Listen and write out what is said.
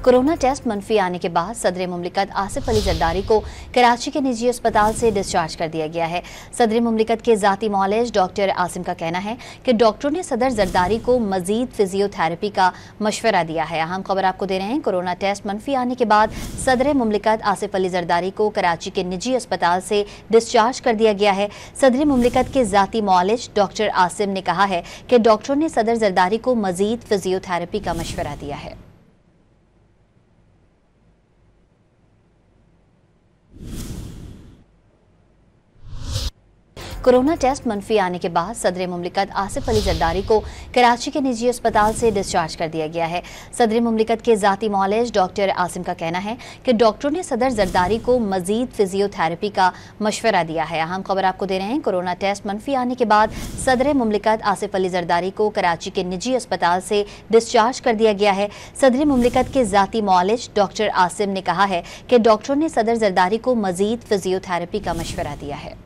Corona test मनफी आने के बाद सदर मुमलिकत आसिफ अली जरदारी को कराची के निजी अस्पताल से डिस्चार्ज कर दिया गया है। सदर मुमलिकत के ज़ाती मौलेज डॉक्टर आसिम का कहना है कि डॉक्टरों ने सदर जरदारी को मजीद फिजियोथेरेपी का मशवरा दिया है। अहम खबर आपको दे रहे हैं, कोरोना टेस्ट मनफी आने के बाद सदर मुमलिकत आसिफ अली जरदारी को कराची के निजी अस्पताल से डिस्चार्ज कर दिया गया है। सदर मुमलिकत के ज़ाती मौलेज डॉक्टर आसिम ने कहा है कि डॉक्टरों ने सदर जरदारी को मजीद फिजियोथेरेपी का मशवरा दिया है। कोरोना टेस्ट मनफी आने के बाद सदर मुमलिकत आसिफ अली जरदारी को कराची के निजी अस्पताल से डिस्चार्ज कर दिया गया है। सदर मुमलिकत के ज़ाती मौलेज डॉक्टर आसिम का कहना है कि डॉक्टरों ने सदर जरदारी को मजीद फिजियोथेरेपी का मशवरा दिया है। अहम खबर आपको दे रहे हैं, कोरोना टेस्ट मनफी आने के बाद सदर मुमलिकत आसिफ अली जरदारी को कराची के निजी अस्पताल से डिस्चार्ज कर दिया गया है। सदर मुमलिकत के ज़ाती मौलेज डॉक्टर आसिम ने कहा है कि डॉक्टरों ने सदर जरदारी को मजीद फिजियोथेरेपी का मशवरा दिया है।